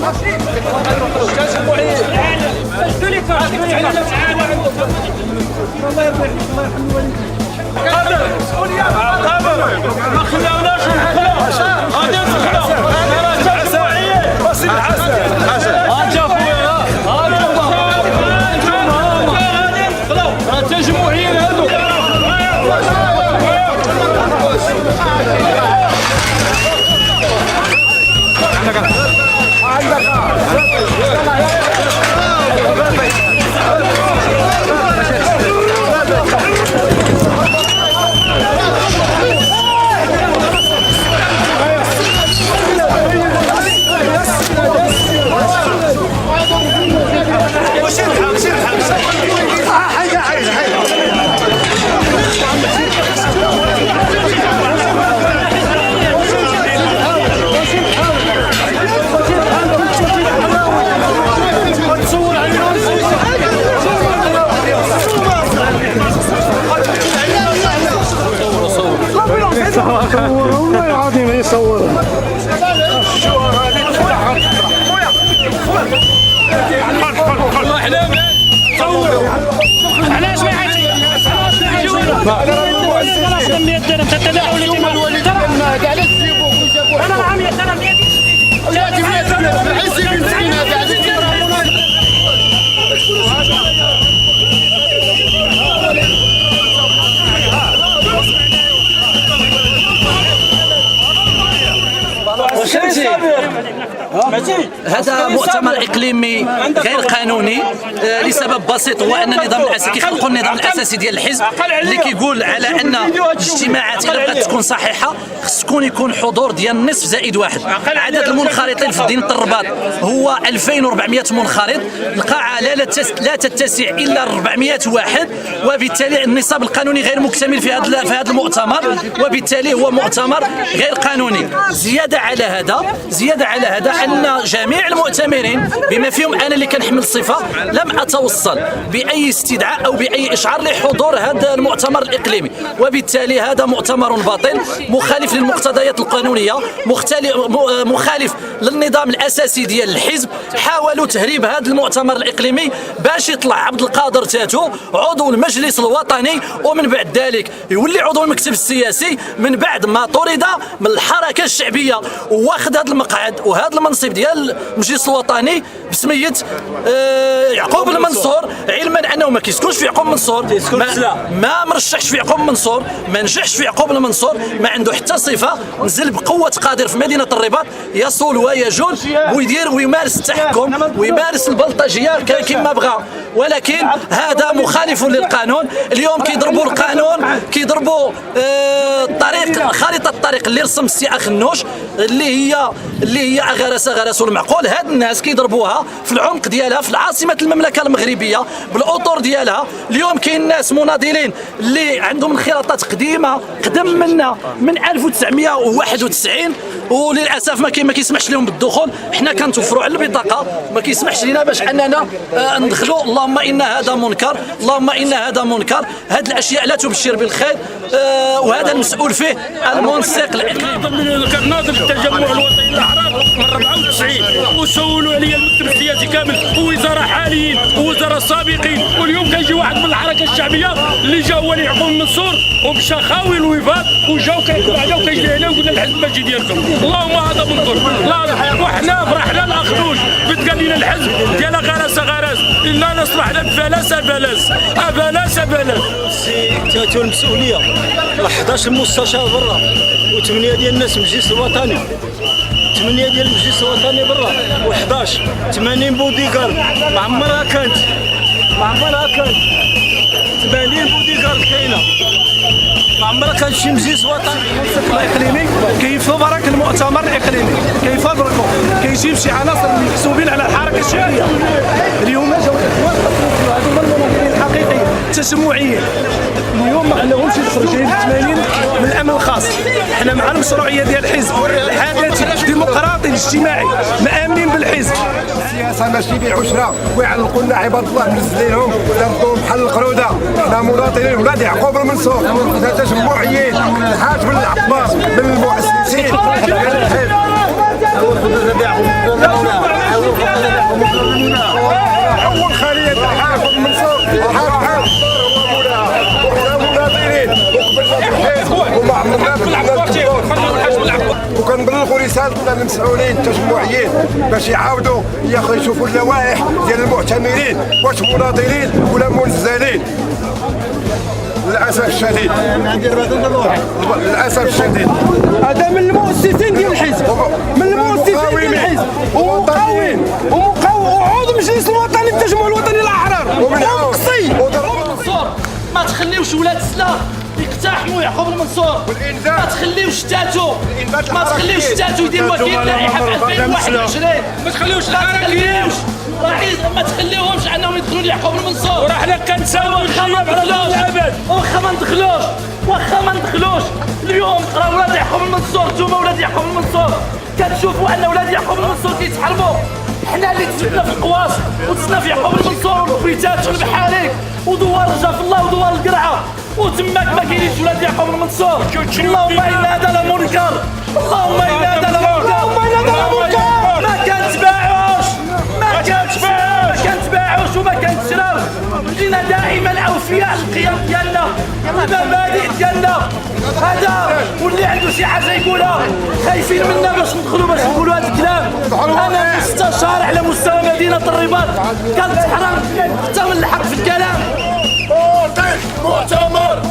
ما خلاوناش غادي نخلاو الجمهوريين هذو والله العظيم يصور علاش ما يعيطش 100 درهم تتداول انا مع 100 درهم هذا مؤتمر اقليمي غير قانوني لسبب بسيط، هو ان النظام الاساسي كيخلقوا النظام الاساسي ديال الحزب اللي كيقول على ان الاجتماعات الا بغات تكون صحيحه خص يكون حضور ديال نصف زائد واحد. عدد المنخرطين في مدينه الرباط هو 2400 منخرط، القاعه لا تتسع الا 400 واحد، وبالتالي النصاب القانوني غير مكتمل في هذا المؤتمر، وبالتالي هو مؤتمر غير قانوني. زياده على هذا ان جميع المؤتمرين بما فيهم انا اللي كنحمل الصفه لم اتوصل باي استدعاء او باي اشعار لحضور هذا المؤتمر الاقليمي، وبالتالي هذا مؤتمر باطل مخالف للمقتضيات القانونيه، مخالف للنظام الاساسي ديال الحزب. حاولوا تهريب هذا المؤتمر الاقليمي باش يطلع عبد القادر تاتو عضو المجلس الوطني، ومن بعد ذلك يولي عضو المكتب السياسي من بعد ما طرد من الحركه الشعبيه واخذ هذا المقعد وهذا المنصب ديال المجلس الوطني بسميه يعقوب المنصور، علما انه ما كيسكنش في يعقوب المنصور، ما مرشحش في يعقوب المنصور، ما نجحش في يعقوب المنصور، ما عنده حتى صفه. نزل بقوه قادر في مدينه الرباط يصول ويجول ويدير ويمارس التحكم ويمارس البلطجيه كما بغى، ولكن هذا مخالف للقانون. اليوم كيضربوا القانون، كيضربوا خريطه الطريق اللي رسم السي اخنوش اللي هي غرس والمعقول. هاد الناس كيضربوها في العمق ديالها في عاصمه المملكه المغربيه بالاطر ديالها. اليوم كاين ناس مناضلين اللي عندهم انخراطات قديمه قدم منا من 1991 وللاسف ما كيسمحش لهم بالدخول. حنا كنتوفروا على البطاقه، ما كيسمحش لنا باش اننا ندخلوا. اللهم ان هذا منكر، اللهم ان هذا منكر. هذه الاشياء لا تبشر بالخير، وهذا المسؤول فيه المنسق الاقليمي. كان ناظر التجمع الوطني للاحرار من 94 وسولوا عليا المكتب السياسي كامل ووزراء حاليين ووزراء سابقين، واليوم كيجي واحد من الحركه الشعبيه اللي جا هو يعقوب المنصور ومشى خاوي الوفاق وجاو كيحكوا علينا وكيجي هنا ويقول لنا الحزب ماشي ديالكم. اللهم هذا منكر. وحنا فرحنا الاخنوش بتقال لنا الحزب ديال غرس الا نصلحنا بفلاس تاتوا المسؤوليه 11 مستشار برا و8 ديال الناس المجلس الوطني، 8 ديال المجلس الوطني برا و11 80 بوديغارد. ما عمرها كانت 80 بوديغارد كاينه، ما عمرها كان شي مجلس وطني. الاقليمي كيفبرك المؤتمر الاقليمي، كيفبركوا كيجيب شي عناصر محسوبين على الحركه الشعبيه. اليوم جاو هذوما المناضلين الحقيقيين التجمعيين، اليوم ما عندهمش الخرجين 80 من الامن الخاص. حنا مع المشروعيه ديال الحزب الحدث الديمقراطي الاجتماعي، مآمنين بالحزب. السياسه ماشي بيع وشراء ويعلقوا لنا عباد الله منزلينهم ودردوهم بحال القروده. حنا مواطنين ولاد يعقوب المنصور، تجمعيين الحاكم العباس من المؤسسين. اول خليه الحافظ منصور حافظ وما عملنا وكنبلغوا رسالتنا للمسؤولين التجمعيين باش يعاودوا يشوفوا اللوائح ديال المعتمرين واش مناضلين ولا منزلين. للاسف الشديد للاسف الشديد هذا من المؤسسين ديال الحزب، من المؤسسين ديال الحزب ومقاومين وعضو المجلس الوطني التجمع الوطني الاحرار ومقصي. المنصور ما تخليوش ولاد السلاح يقتحموا يعقوب المنصور، ما تخليوش تاتو، ما تخليوش تاتو يدير وكيل لائحه في 2021، ما تخليوش الحركيين، ما تخليوهمش انهم يدخلوا ليعقوب المنصور. وراحنا كنساووا الخياب على الابد. واخا ما ندخلوش اليوم راه ولاد يعقوب المنصور، نتوما ولاد يعقوب المنصور كتشوفوا ان ولاد يعقوب المنصور كيتحرموا. حنا اللي تسبنا في القواس وتسنا في يعقوب المنصور والبيتات والمحاليك ودوار جاف الله ودوار القرعه وتماك ما كاينينش ولاد يعقوب المنصور. اللهم ان هذا لمنكر، اللهم ان هذا لمنكر، ما كنتباعوش وما كنتشراوش. جينا دائما اوفياء للقيم ديالنا المبادئ ديالنا. هذا واللي عنده شي حاجه يقولها خايفين منا باش ندخلوا باش نقولوا هذا الكلام. انا مستشار على مستوى مدينه الرباط كنتحرم حتى من الحق في الكلام. مؤتمر